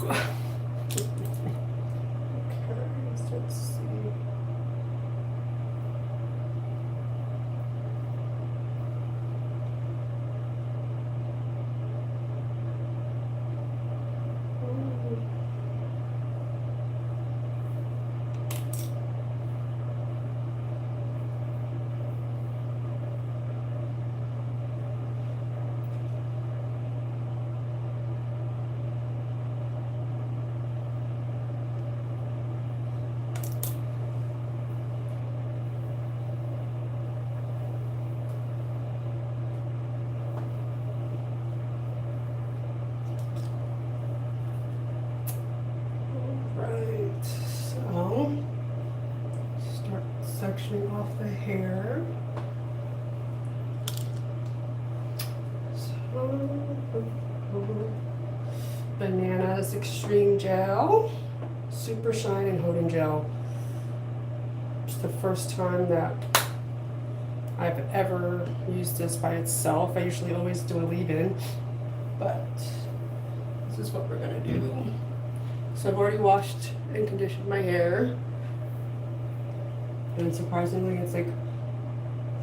so let's see. Right, so start sectioning off the hair. Bananas Extreme Gel, Super Shine and Holding Gel. It's the first time that I've ever used this by itself. I usually always do a leave-in, but this is what we're gonna do. So I've already washed and conditioned my hair, and surprisingly it's like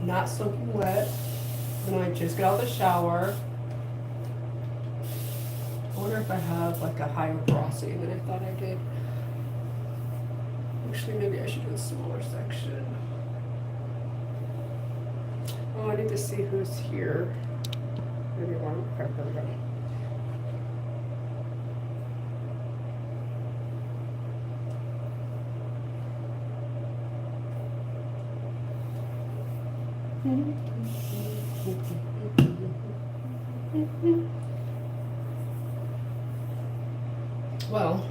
not soaking wet, and I just got out of the shower. I wonder if I have like a higher porosity than I thought I did. Actually, maybe I should do a smaller section. Oh, I need to see who's here. Maybe one. Okay, there we go. Well,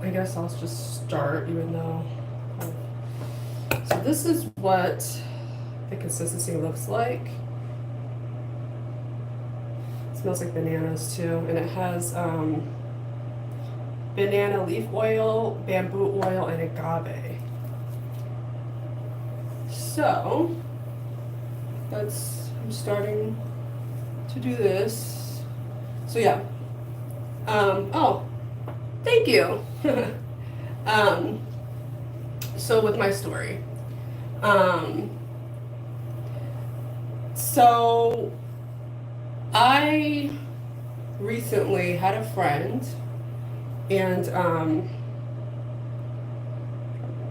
I guess I'll just start, even though. So this is what the consistency looks like. It smells like bananas too, and it has banana leaf oil, bamboo oil, and agave. So I'm starting to do this. So yeah. Oh, thank you. So with my story. So I recently had a friend, and one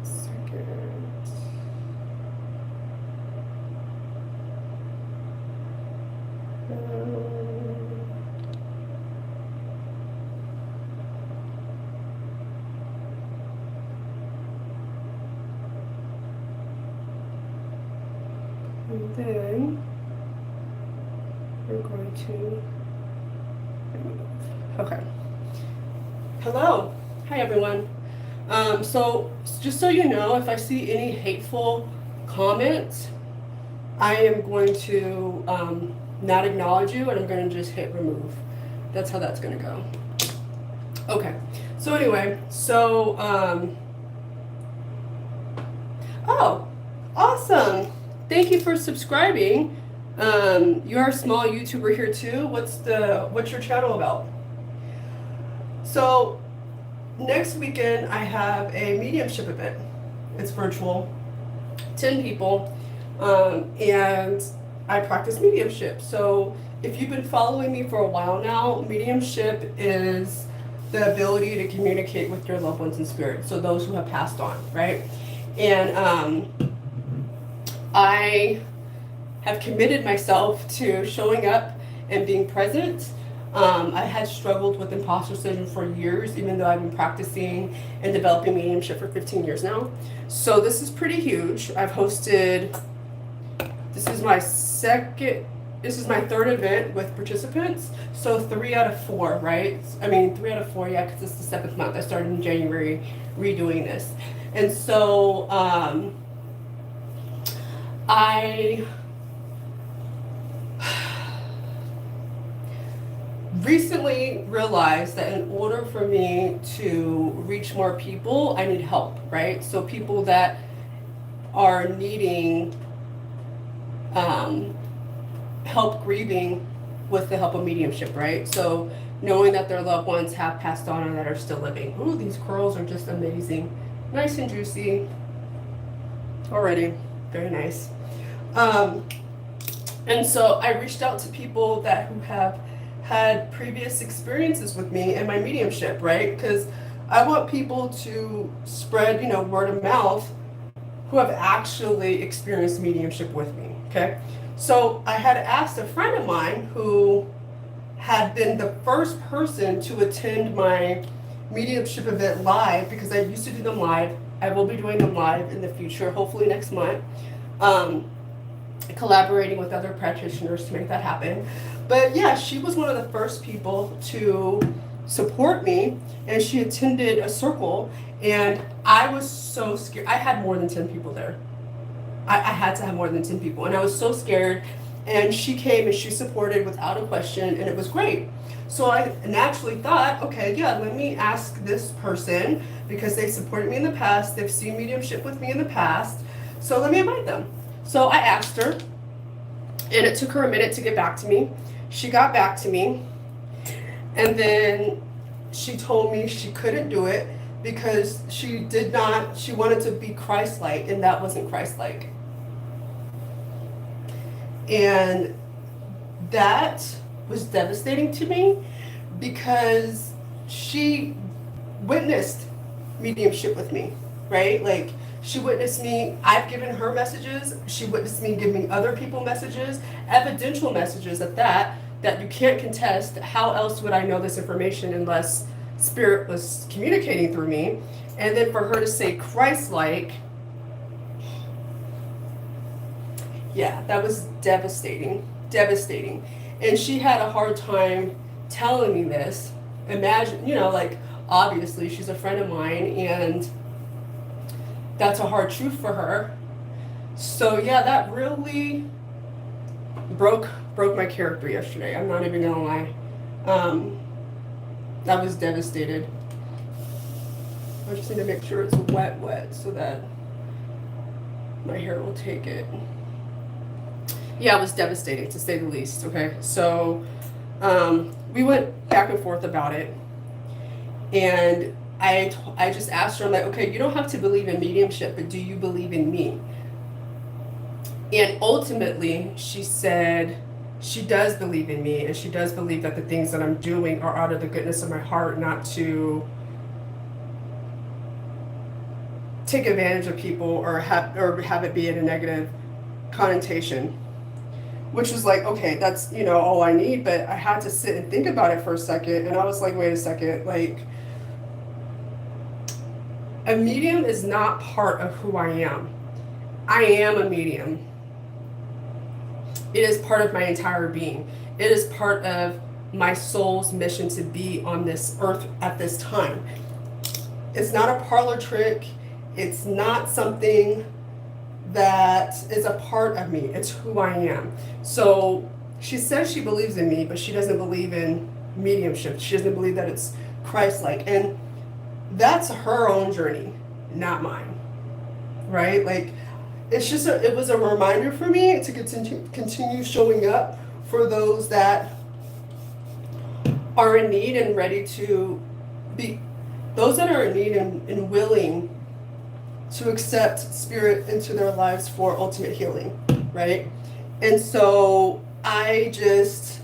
second. And then we're going to okay. Hello. Hi everyone. So just so you know, if I see any hateful comments, I am going to not acknowledge you, and I'm going to just hit remove. That's how that's going to go. Okay. So anyway, so oh, awesome. Thank you for subscribing. You're a small YouTuber here too. What's your channel about? So next weekend I have a mediumship event. It's virtual, 10 people, and I practice mediumship. So if you've been following me for a while now, mediumship is the ability to communicate with your loved ones in spirit. So those who have passed on, right? And I have committed myself to showing up and being present. I had struggled with imposter syndrome for years, even though I've been practicing and developing mediumship for 15 years now. So this is pretty huge. I've hosted, this is my third event with participants. So 3 out of 4, right? I mean, 3 out of 4, yeah, because it's the 7th month. I started in January redoing this. And so I recently realized that in order for me to reach more people, I need help, right? So people that are needing help grieving with the help of mediumship, right? So knowing that their loved ones have passed on and that are still living. Ooh, these curls are just amazing. Nice and juicy already. Very nice. And so I reached out to people who have had previous experiences with me and my mediumship, right? Because I want people to spread, word of mouth who have actually experienced mediumship with me, okay? So I had asked a friend of mine who had been the first person to attend my mediumship event live, because I used to do them live. I will be doing them live in the future, hopefully next month. Collaborating with other practitioners to make that happen. But yeah, she was one of the first people to support me, and she attended a circle, and I was so scared. I had more than 10 people there. I had to have more than 10 people, and I was so scared. And she came and she supported without a question, and it was great. So I naturally thought, okay, yeah, let me ask this person, because they supported me in the past, they've seen mediumship with me in the past, so let me invite them. So I asked her, and it took her a minute to get back to me. She got back to me, and then she told me she couldn't do it because she wanted to be Christ-like, and that wasn't Christ-like. And that was devastating to me, because she witnessed mediumship with me, right? Like, she witnessed me, I've given her messages, she witnessed me giving other people messages, evidential messages at that you can't contest. How else would I know this information unless Spirit was communicating through me? And then for her to say Christ-like, yeah, that was devastating. And she had a hard time telling me this. Imagine, obviously she's a friend of mine, and that's a hard truth for her. So yeah, that really broke my character yesterday. I'm not even gonna lie. I was devastated. I just need to make sure it's wet so that my hair will take it. Yeah, it was devastating, to say the least. Okay, so we went back and forth about it, and I just asked her, I'm like, okay, you don't have to believe in mediumship, but do you believe in me? And ultimately, she said she does believe in me, and she does believe that the things that I'm doing are out of the goodness of my heart, not to take advantage of people or have it be in a negative connotation. Which was like, okay, that's, all I need. But I had to sit and think about it for a second. And I was like, wait a second, like, a medium is not part of who I am. I am a medium. It is part of my entire being. It is part of my soul's mission to be on this earth at this time. It's not a parlor trick. It's not something that is a part of me. It's who I am. So she says she believes in me, but she doesn't believe in mediumship. She doesn't believe that it's Christ-like. And that's her own journey, not mine. Right? Like, it was a reminder for me to continue showing up for those that are in need and ready to be, those that are in need and willing to accept Spirit into their lives for ultimate healing, right? And so I just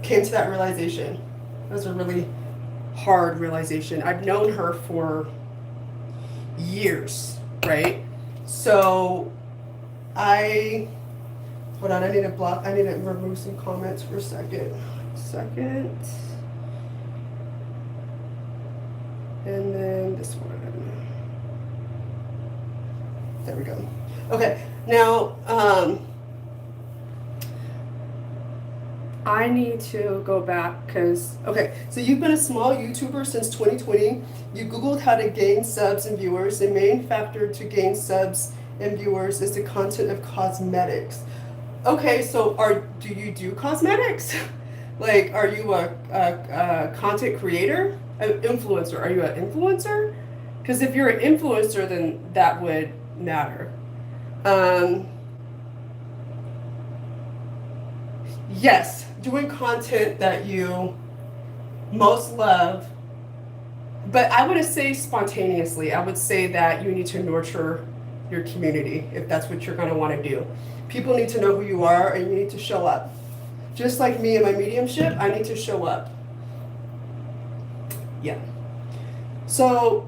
came to that realization. It was a really hard realization. I've known her for years, right? So hold on, I need to remove some comments for a second. And then this one. There we go. Okay, now I need to go back because, okay, so you've been a small YouTuber since 2020. You Googled how to gain subs and viewers. The main factor to gain subs and viewers is the content of cosmetics. Okay, so do you do cosmetics? Like, are you a content creator? An influencer? Are you an influencer? Because if you're an influencer, then that would matter. yes, doing content that you most love, but I wouldn't say spontaneously. I would say that you need to nurture your community if that's what you're going to want to do. People need to know who you are and you need to show up. Just like me and my mediumship, I need to show up. Yeah. So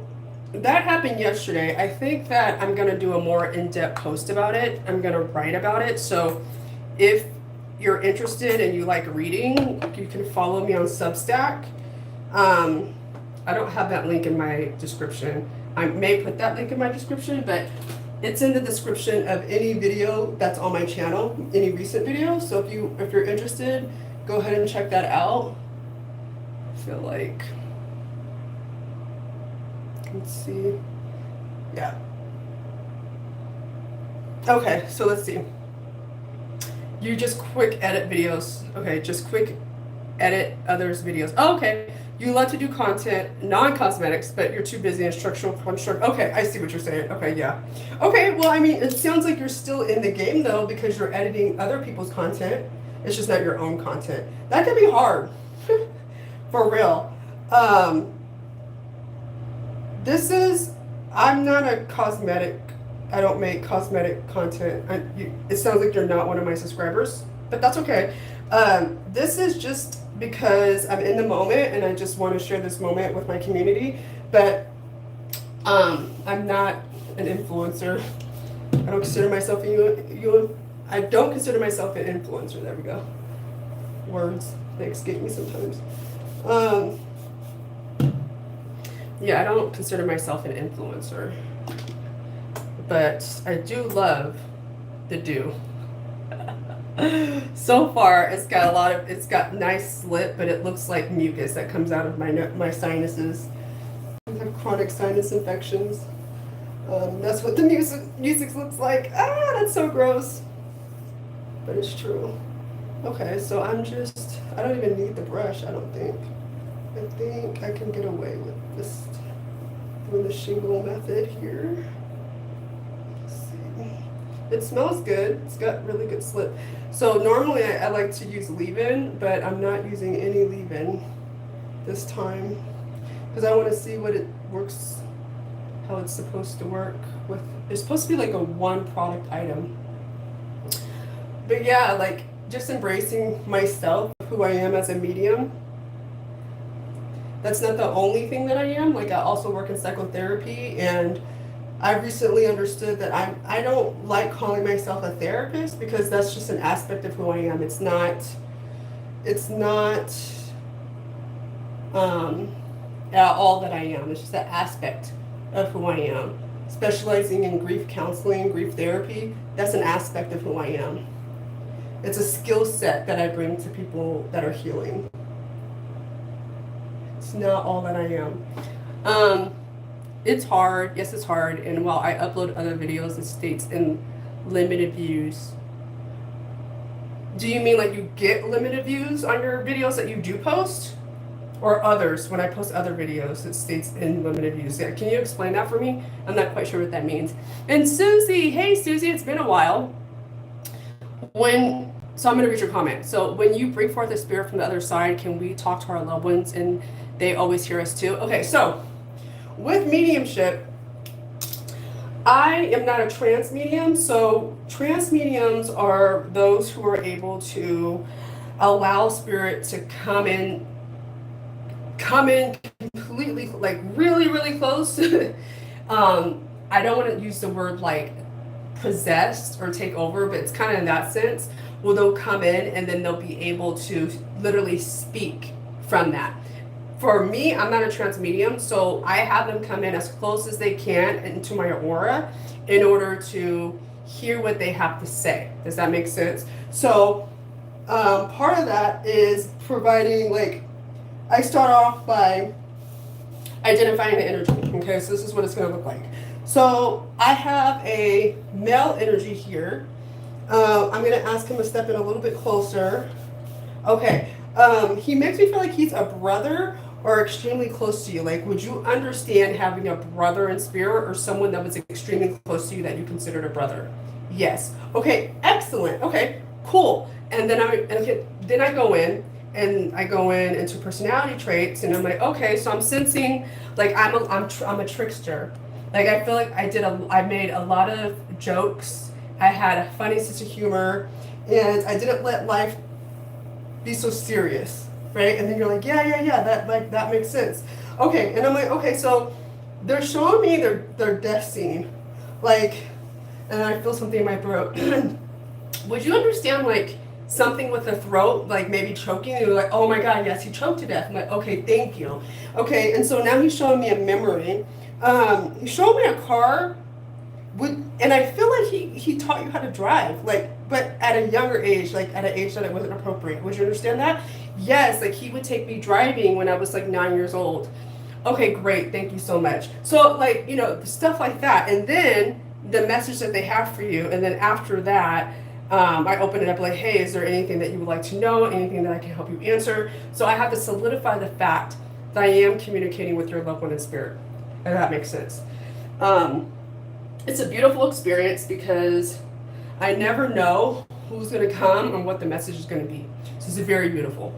that happened yesterday. I think that I'm going to do a more in-depth post about it. I'm going to write about it. So if you're interested and you like reading, you can follow me on Substack. I don't have that link in my description. I may put that link in my description, but it's in the description of any video that's on my channel, any recent video. So if you're interested, go ahead and check that out. I feel like, let's see. Yeah. Okay, so let's see. You just quick edit videos. Okay, just quick edit others' videos. Oh, okay. You love to do content, non-cosmetics, but you're too busy in structural construct. Okay, I see what you're saying. Okay, yeah. Okay, well, I mean, it sounds like you're still in the game, though, because you're editing other people's content. It's just not your own content. That can be hard, for real. I'm not a cosmetic, I don't make cosmetic content. It sounds like you're not one of my subscribers, but that's okay. This is just because I'm in the moment and I just want to share this moment with my community, but I'm not an influencer. I don't consider myself I don't consider myself an influencer. There we go. Words, they escape me sometimes. Yeah, I don't consider myself an influencer, but I do love the Doux. So far, it's got nice slip, but it looks like mucus that comes out of my sinuses. I have chronic sinus infections. That's what the music looks like. Ah, that's so gross. But it's true. Okay, so I don't even need the brush, I don't think. I think I can get away with this, doing the shingle method here. Let's see. It smells good. It's got really good slip. So normally I like to use leave-in, but I'm not using any leave-in this time because I want to see what it works, how it's supposed to work with. It's supposed to be like a one product item. But yeah, like just embracing myself, who I am as a medium. That's not the only thing that I am. Like I also work in psychotherapy, and I recently understood that I don't like calling myself a therapist because that's just an aspect of who I am. It's not at all that I am. It's just an aspect of who I am. Specializing in grief counseling, grief therapy, that's an aspect of who I am. It's a skill set that I bring to people that are healing. It's not all that I am. It's hard. Yes, it's hard. And while I upload other videos, it states in limited views. Do you mean like you get limited views on your videos that you do post? Or others, when I post other videos, it states in limited views. Yeah, can you explain that for me? I'm not quite sure what that means. And Susie, hey Susie, it's been a while. So I'm going to read your comment. So when you bring forth a spirit from the other side, can we talk to our loved ones and they always hear us too? Okay, so with mediumship, I am not a trance medium. So trance mediums are those who are able to allow spirit to come in completely, like really, really close. I don't want to use the word like possessed or take over, but it's kind of in that sense. Well, they'll come in and then they'll be able to literally speak from that. For me, I'm not a trance medium, so I have them come in as close as they can into my aura in order to hear what they have to say. Does that make sense? So part of that is providing, like, I start off by identifying the energy. Okay, so this is what it's going to look like. So I have a male energy here. I'm going to ask him to step in a little bit closer. Okay. He makes me feel like he's a brother or extremely close to you. Like, would you understand having a brother in spirit or someone that was extremely close to you that you considered a brother? Yes. Okay, excellent. Okay, Cool. And then I go in into personality traits, and I'm like, okay, so I'm sensing like I'm a trickster. Like I feel like I made a lot of jokes. I had a funny sense of humor, and I didn't let life be so serious, right? And then you're like, yeah, that makes sense. Okay, and I'm like, okay, so they're showing me their death scene, like, and I feel something in my throat. Would you understand like something with the throat, like maybe choking? And you're like, oh my God, yes, he choked to death. I'm like, okay, thank you. Okay, and so now he's showing me a memory. He showed me a car and I feel like he taught you how to drive, like, but at a younger age, like at an age that it wasn't appropriate. Would you understand that? Yes, like he would take me driving when I was like 9 years old. Okay, great, thank you so much. So like, stuff like that. And then the message that they have for you, and then after that, I open it up like, hey, is there anything that you would like to know? Anything that I can help you answer? So I have to solidify the fact that I am communicating with your loved one in spirit. If that makes sense. It's a beautiful experience because I never know who's going to come and what the message is going to be. So it's very beautiful.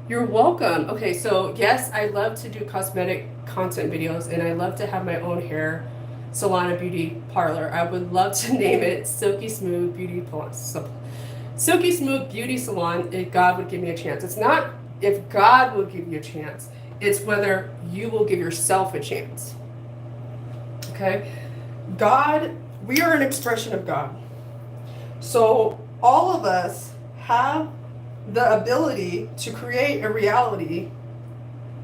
You're welcome. Okay, so yes, I love to do cosmetic content videos, and I love to have my own hair salon and beauty parlor. I would love to name it Silky Smooth Beauty Silky Smooth Beauty Salon if God would give me a chance. It's not if God will give you a chance, it's whether you will give yourself a chance. Okay? God, we are an expression of God. So all of us have the ability to create a reality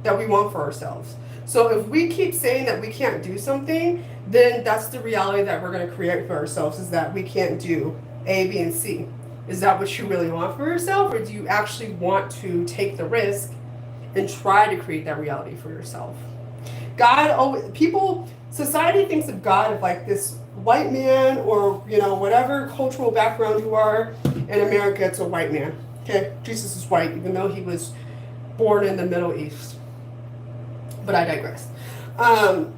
that we want for ourselves. So if we keep saying that we can't do something, then that's the reality that we're going to create for ourselves, is that we can't do A, B, and C. Is that what you really want for yourself, or do you actually want to take the risk and try to create that reality for yourself? Society thinks of God as like this white man, or whatever cultural background you are. In America, it's a white man. Okay, Jesus is white, even though he was born in the Middle East. But I digress. And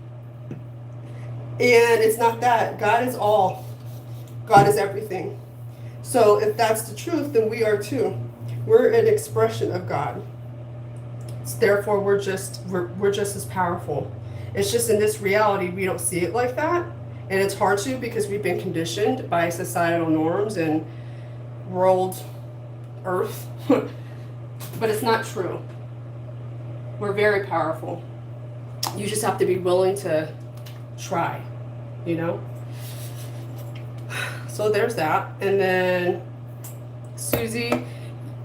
it's not that. God is all. God is everything. So if that's the truth, then we are too. We're an expression of God. Therefore, we're just as powerful. It's just in this reality we don't see it like that, and it's hard to, because we've been conditioned by societal norms and world earth. But it's not true. We're very powerful. You just have to be willing to try, So there's that. And then Susie,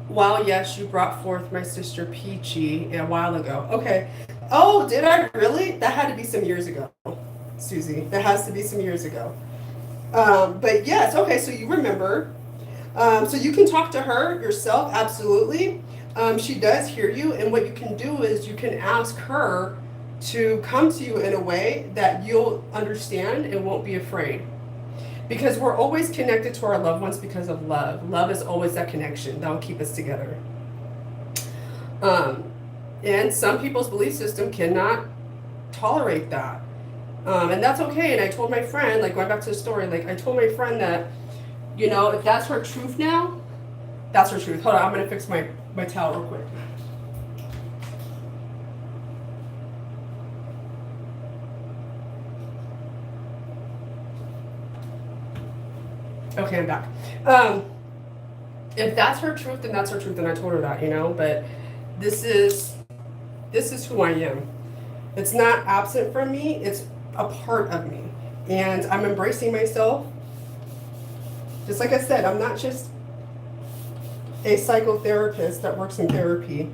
wow, yes, you brought forth my sister Peachy a while ago. Okay. Oh, did I really? That had to be some years ago, Susie. That has to be some years ago. But yes, okay, so you remember. So you can talk to her yourself, absolutely. She does hear you, and what you can do is you can ask her to come to you in a way that you'll understand and won't be afraid. Because we're always connected to our loved ones because of love. Love is always that connection that will keep us together. And some people's belief system cannot tolerate that. And that's okay. And I told my friend, like going back to the story, like I told my friend that, if that's her truth now, that's her truth. Hold on, I'm going to fix my towel real quick. Okay, I'm back. If that's her truth, then that's her truth, and I told her that, but this is who I am. It's not absent from me, it's a part of me. And I'm embracing myself. Just like I said, I'm not just a psychotherapist that works in therapy,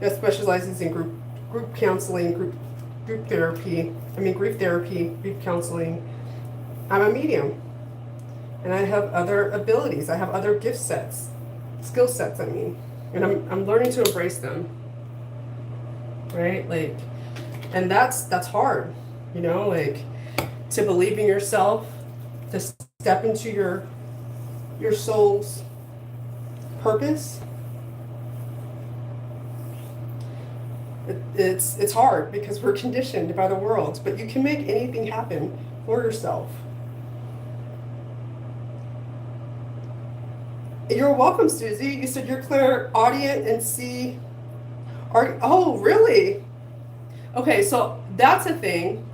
that specializes in group counseling, grief therapy, grief counseling. I'm a medium. And I have other abilities. I have other skill sets, and I'm learning to embrace them. Right? Like, and that's hard, to believe in yourself, to step into your soul's purpose. It's hard because we're conditioned by the world, but you can make anything happen for yourself. You're welcome, Susie. You said you're clairaudient and see. Oh, really? Okay, so that's a thing.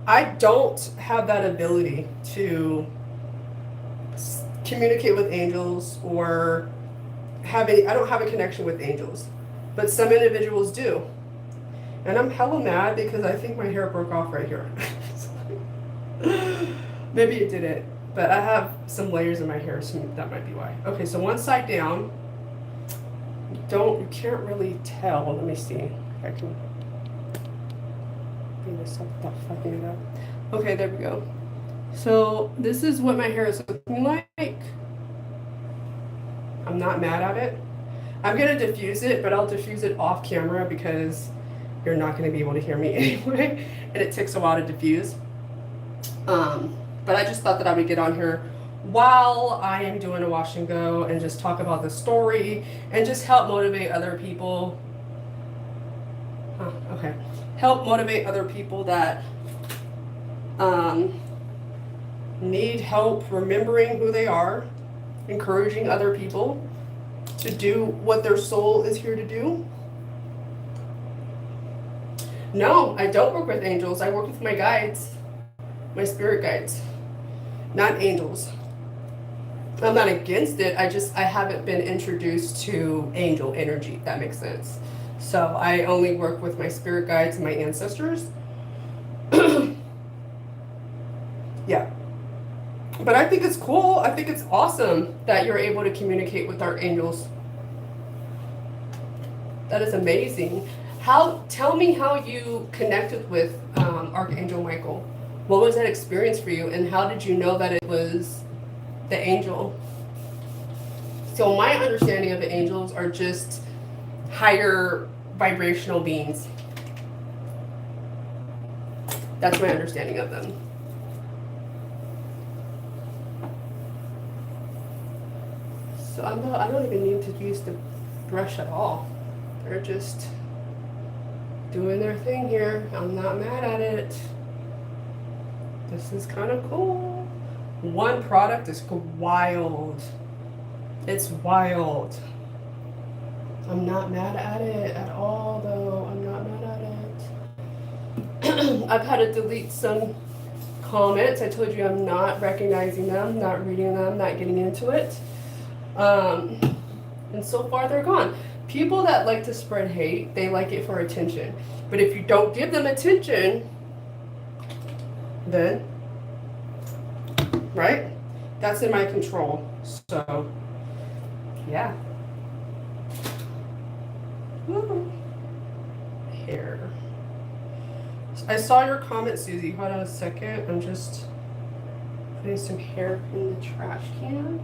I don't have that ability to communicate with angels or have any. I don't have a connection with angels, but some individuals do. And I'm hella mad because I think my hair broke off right here. Maybe it didn't, but I have some layers in my hair, so that might be why. Okay, so one side down. You can't really tell. Let me see if I can clean this up without fucking it up. Okay, there we go. So this is what my hair is looking like. I'm not mad at it. I'm gonna diffuse it, but I'll diffuse it off camera because you're not gonna be able to hear me anyway, and it takes a while to diffuse. But I just thought that I would get on here while I am doing a wash and go and just talk about the story and just help motivate other people. Okay. Help motivate other people that need help remembering who they are, encouraging other people to do what their soul is here to do. No, I don't work with angels. I work with my guides, my spirit guides, not angels. I'm not against it. I haven't been introduced to angel energy, if that makes sense. So I only work with my spirit guides and my ancestors. Yeah. But I think it's cool. I think it's awesome that you're able to communicate with our angels. That is amazing. Tell me how you connected with Archangel Michael. What was that experience for you, and how did you know that it was the angel? So my understanding of the angels are just higher vibrational beings. That's my understanding of them. So I don't even need to use the brush at all. They're just doing their thing here. I'm not mad at it. This is kind of cool. One product is wild. It's wild. I'm not mad at it at all, though. I'm not mad at it. I've had to delete some comments. I told you I'm not recognizing them, not reading them, not getting into it. And so far they're gone. People that like to spread hate, they like it for attention. But if you don't give them attention, then, right? That's in my control. So, yeah. Woo. Hair. I saw your comment, Susie. Hold on a second. I'm just putting some hair in the trash can.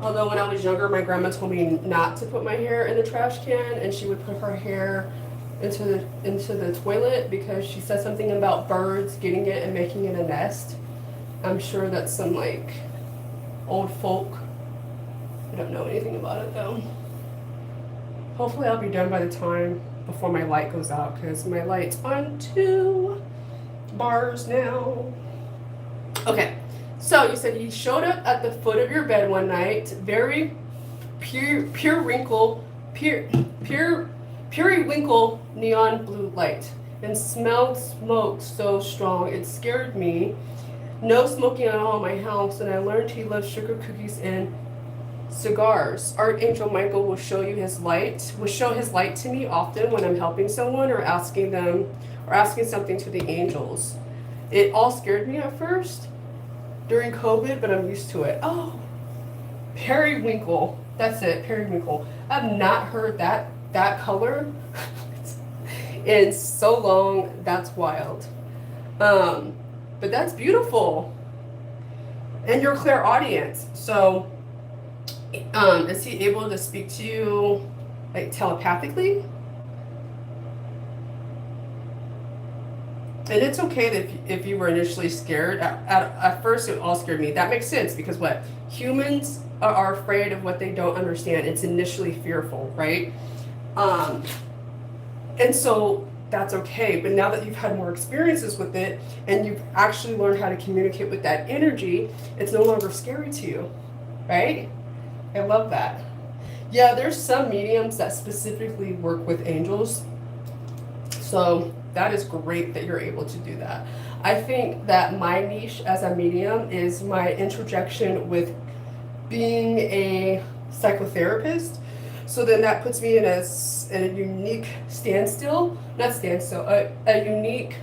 Although when I was younger, my grandma told me not to put my hair in the trash can, and she would put her hair into the toilet because she said something about birds getting it and making it a nest. I'm sure that's some like old folk. I don't know anything about it though. Hopefully I'll be done by the time before my light goes out, because my light's on 2 bars now. Okay. So you said he showed up at the foot of your bed one night, very periwinkle neon blue light, and smelled smoke so strong it scared me. No smoking at all in my house, and I learned he loves sugar cookies and cigars. Archangel Michael will show his light to me often when I'm helping someone or asking something to the angels. It all scared me at first during COVID, but I'm used to it. Oh, periwinkle. That's it, periwinkle. I've not heard that color in so long. That's wild. But that's beautiful. And you're clairaudient. So, is he able to speak to you like telepathically? And it's okay that if you were initially scared. At first, it all scared me. That makes sense because what? Humans are afraid of what they don't understand. It's initially fearful, right? And so that's okay. But now that you've had more experiences with it and you've actually learned how to communicate with that energy, it's no longer scary to you, right? I love that. Yeah, there's some mediums that specifically work with angels. So that is great that you're able to do that. I think that my niche as a medium is my interjection with being a psychotherapist. So then that puts me in a unique standstill, not standstill, a unique,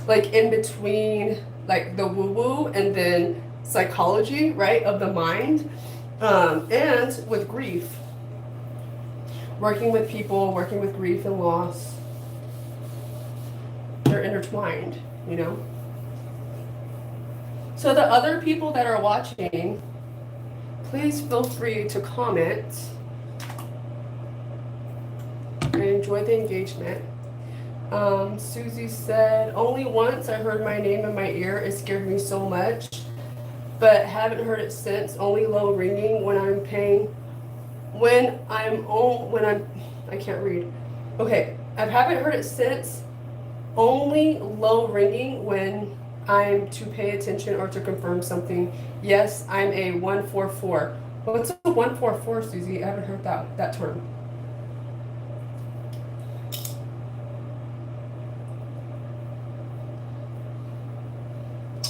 like in between, like the woo woo and then psychology, right, of the mind, and with grief. Working with people, working with grief and loss, they're intertwined, you know? So the other people that are watching, please feel free to comment. I enjoy the engagement. Susie said, only once I heard my name in my ear. It scared me so much, but haven't heard it since. Only low ringing when I'm paying. I can't read. Okay, I haven't heard it since. Only low ringing when I'm to pay attention or to confirm something. Yes, I'm a 144. What's a 144, Susie? I haven't heard that term.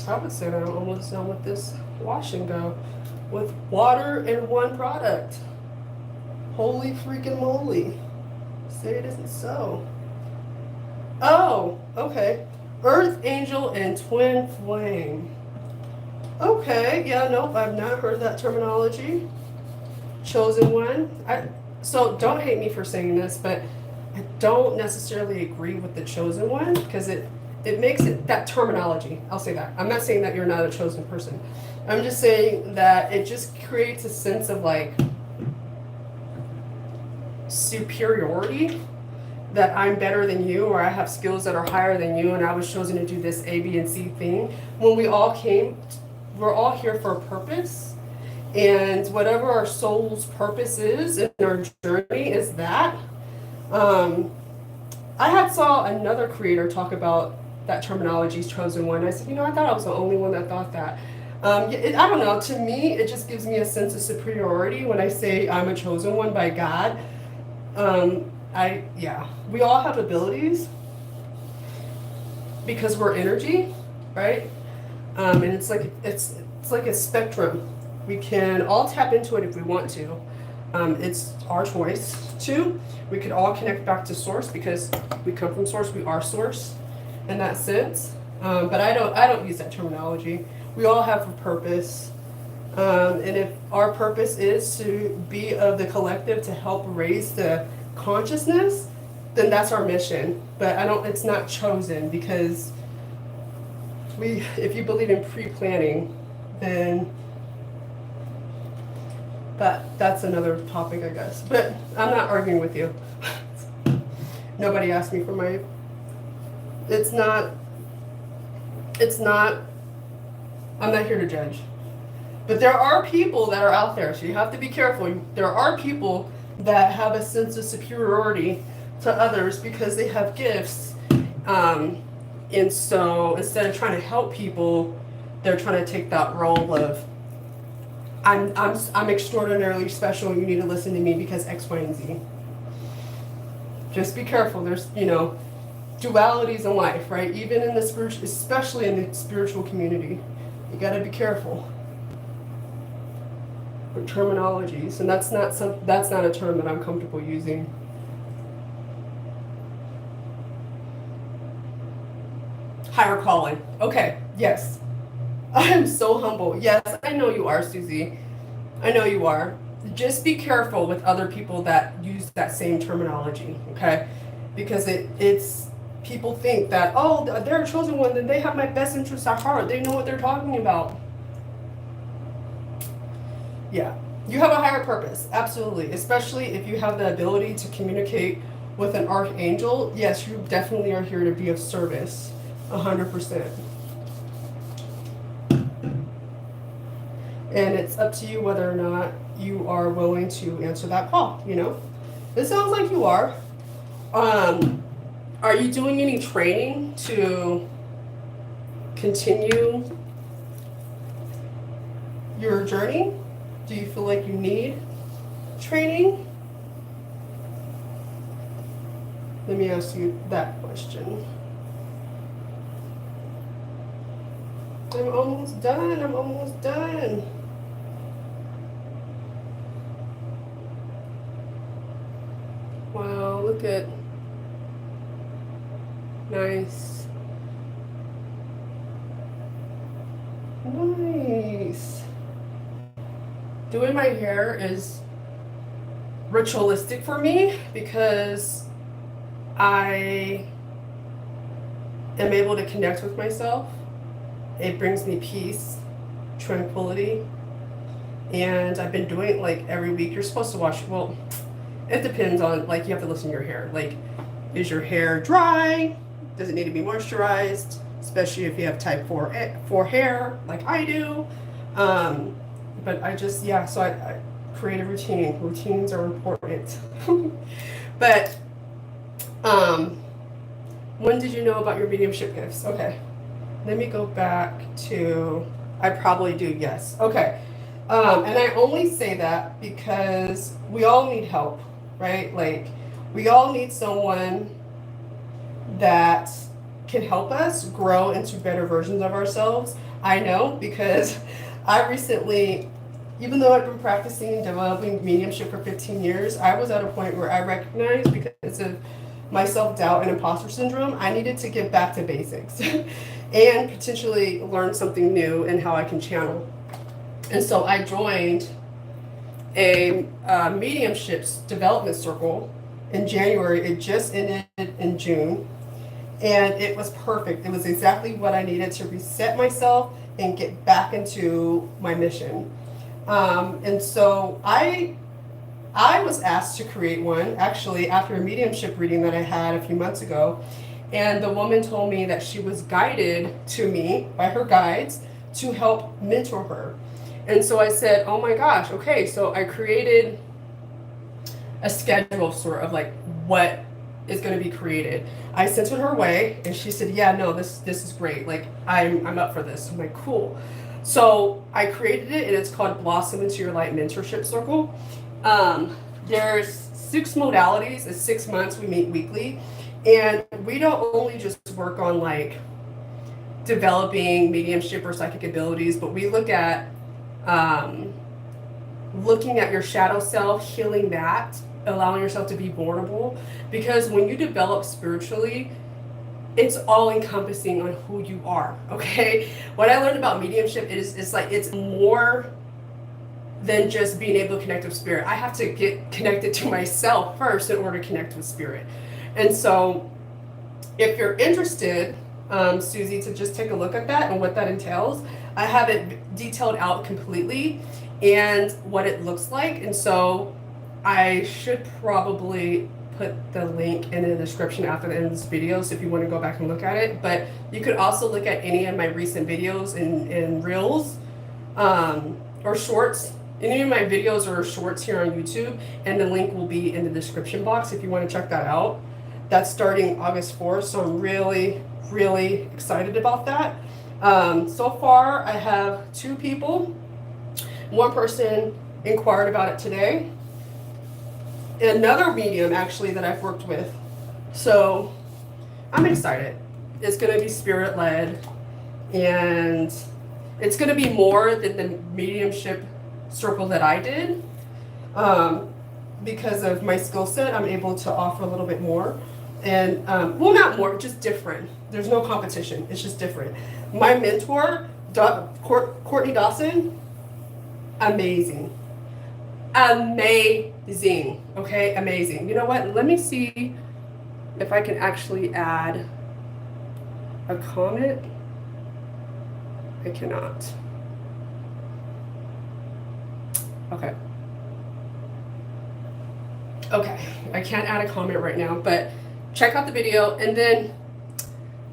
I would say that I'm almost done with this wash and go with water and one product. Holy freaking moly. Say it isn't so. Oh, okay. Earth Angel and Twin Flame. Okay, yeah, nope, I've not heard that terminology. Chosen One. So don't hate me for saying this, but I don't necessarily agree with the Chosen One because it makes it that terminology. I'll say that. I'm not saying that you're not a chosen person. I'm just saying that it just creates a sense of like superiority, that I'm better than you, or I have skills that are higher than you, and I was chosen to do this A, B, and C thing. When we all came, we're all here for a purpose, and whatever our soul's purpose is in our journey is that. I had saw another creator talk about that terminology, chosen one. I said, I thought I was the only one that thought that. I don't know. To me, it just gives me a sense of superiority when I say I'm a chosen one by God. We all have abilities because we're energy, right? And it's like a spectrum. We can all tap into it if we want to. It's our choice to. We could all connect back to source because we come from source. We are source in that sense. But I don't use that terminology. We all have a purpose. And if our purpose is to be of the collective to help raise the consciousness, then that's our mission. But it's not chosen because if you believe in pre-planning, then that's another topic, I guess. But I'm not arguing with you. Nobody asked me for it's not, I'm not here to judge. But there are people that are out there, so you have to be careful. There are people that have a sense of superiority to others because they have gifts. And so instead of trying to help people, they're trying to take that role of, I'm extraordinarily special, you need to listen to me because X, Y, and Z. Just be careful. There's, dualities in life, right? Even in the spiritual, especially in the spiritual community. You got to be careful with terminologies, and that's not a term that I'm comfortable using. Higher calling. Okay, yes. I am so humble. Yes, I know you are, Susie. I know you are. Just be careful with other people that use that same terminology, okay? Because it's people think that, oh, they're a chosen one, then they have my best interests at heart. They know what they're talking about. Yeah, you have a higher purpose, absolutely. Especially if you have the ability to communicate with an archangel. Yes, you definitely are here to be of service, 100%. And it's up to you whether or not you are willing to answer that call, It sounds like you are. Are you doing any training to continue your journey? Do you feel like you need training? Let me ask you that question. I'm almost done. I'm almost done. Wow, look at, nice. Nice. Doing my hair is ritualistic for me because I am able to connect with myself. It brings me peace, tranquility, and I've been doing it like every week. You're supposed to wash, well, it depends on, like, you have to listen to your hair. Like, is your hair dry? Does it need to be moisturized? Especially if you have type 4 hair, like I do. But I just, yeah, so I create a routine. Routines are important. But when did you know about your mediumship gifts? Okay, let me go back to, I probably do, yes. Okay, and I only say that because we all need help, right? Like, we all need someone that can help us grow into better versions of ourselves. I know because I recently, even though I've been practicing and developing mediumship for 15 years, I was at a point where I recognized, because of my self-doubt and imposter syndrome, I needed to get back to basics and potentially learn something new and how I can channel. And so I joined a mediumship development circle in January. It just ended in June. And it was perfect. It was exactly what I needed to reset myself and get back into my mission. And so I was asked to create one, actually, after a mediumship reading that I had a few months ago. And the woman told me that she was guided to me by her guides to help mentor her. And so I said, oh my gosh, okay. So I created a schedule, sort of like what is going to be created. I sent it her way, and she said, yeah, no, this is great. Like, I'm up for this. I'm like, cool. So I created it, and it's called Blossom Into Your Light Mentorship Circle. There's 6 modalities. It's 6 months. We meet weekly, and we don't only just work on like developing mediumship or psychic abilities, but we look at looking at your shadow self, healing that, allowing yourself to be vulnerable, because when you develop spiritually, it's all encompassing on who you are. Okay, what I learned about mediumship is it's more than just being able to connect with spirit. I have to get connected to myself first in order to connect with spirit. And so if you're interested, Susie, to just take a look at that and what that entails, I have it detailed out completely and what it looks like. And so I should probably put the link in the description after the end of this video, so if you want to go back and look at it. But you could also look at any of my recent videos and reels or shorts. Any of my videos or shorts here on YouTube, and the link will be in the description box if you want to check that out. That's starting August 4th, so I'm really, really excited about that. So far, I have 2 people. One person inquired about it today. Another medium, actually, that I've worked with. So I'm excited. It's going to be spirit-led, and it's going to be more than the mediumship circle that I did. Because of my skill set, I'm able to offer a little bit more. And, well, not more, just different. There's no competition. It's just different. My mentor, Courtney Dawson, amazing. Amazing. Okay, amazing. You know what? Let me see if I can actually add a comment. I cannot. Okay. Okay, I can't add a comment right now, but check out the video. And then,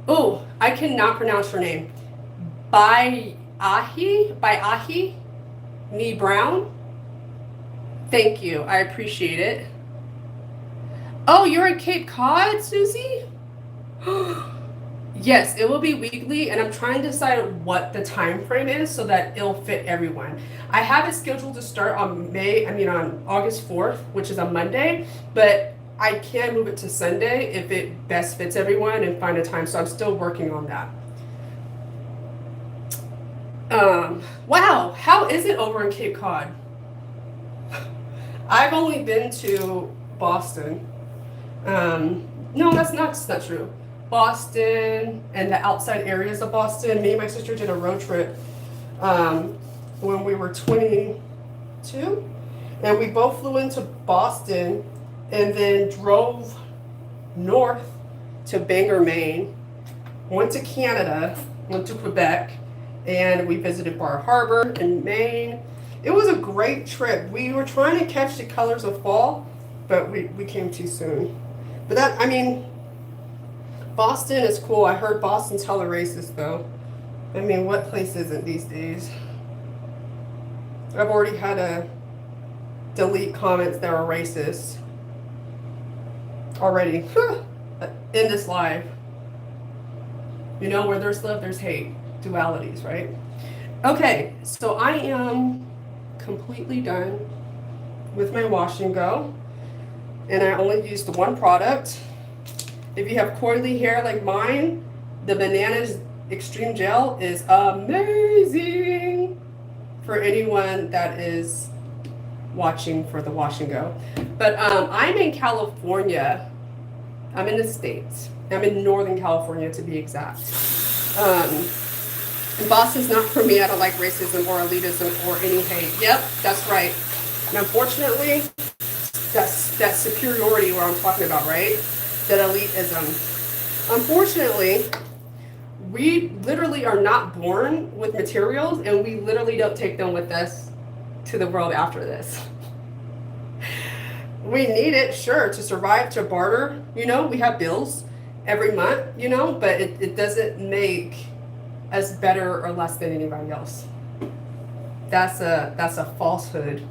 oh, I cannot pronounce her name. By Ahi Nee Brown. Thank you. I appreciate it. Oh, you're in Cape Cod, Susie? Yes, it will be weekly, and I'm trying to decide what the time frame is so that it'll fit everyone. I have it scheduled to start on on August 4th, which is a Monday, but I can move it to Sunday if it best fits everyone and find a time. So I'm still working on that. Wow, how is it over in Cape Cod? I've only been to Boston. No, that's not true. Boston and the outside areas of Boston. Me and my sister did a road trip when we were 22, and we both flew into Boston and then drove north to Bangor, Maine, went to Canada, went to Quebec, and we visited Bar Harbor in Maine. It was a great trip. We were trying to catch the colors of fall, but we came too soon. But Boston is cool. I heard Boston's hella racist though. I mean, what place isn't these days? I've already had to delete comments that are racist already in this live. You know, where there's love, there's hate. Dualities, right? Okay, so I am completely done with my wash and go, and I only used the one product. If you have coily hair like mine, the Bananas Extreme Gel is amazing for anyone that is watching for the wash and go. But I'm in California. I'm in the States. I'm in Northern California to be exact. Boston's not for me. I don't like racism or elitism or any hate. Yep, that's right. And unfortunately, that's superiority what I'm talking about, right? That elitism. Unfortunately, we literally are not born with materials, and we literally don't take them with us to the world after this. We need it, sure, to survive, to barter. You know, we have bills every month, you know, but it doesn't make us better or less than anybody else. That's a falsehood.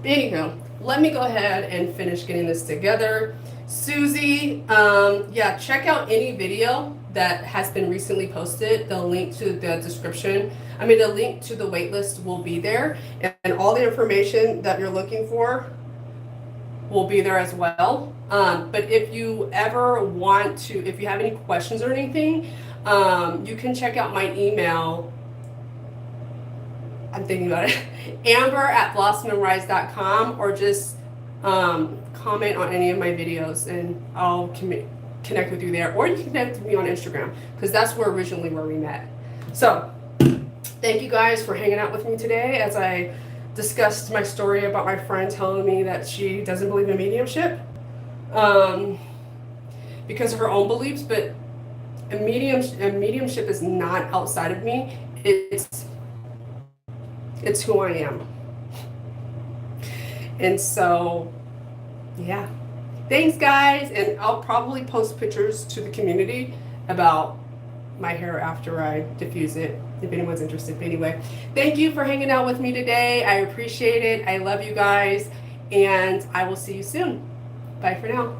Anywho, let me go ahead and finish getting this together. Susie, yeah, check out any video that has been recently posted. The link to the description, the link to the waitlist will be there, and all the information that you're looking for will be there as well. But if you ever want to, if you have any questions or anything, you can check out my email. I'm thinking about it. Amber@blossomandrise.com, or just comment on any of my videos and I'll connect with you there. Or you can connect with me on Instagram, because that's where we met. So thank you guys for hanging out with me today as I discussed my story about my friend telling me that she doesn't believe in mediumship because of her own beliefs, but mediumship is not outside of me. It's who I am. And so, yeah. Thanks, guys. And I'll probably post pictures to the community about my hair after I diffuse it, if anyone's interested. But anyway, thank you for hanging out with me today. I appreciate it. I love you guys. And I will see you soon. Bye for now.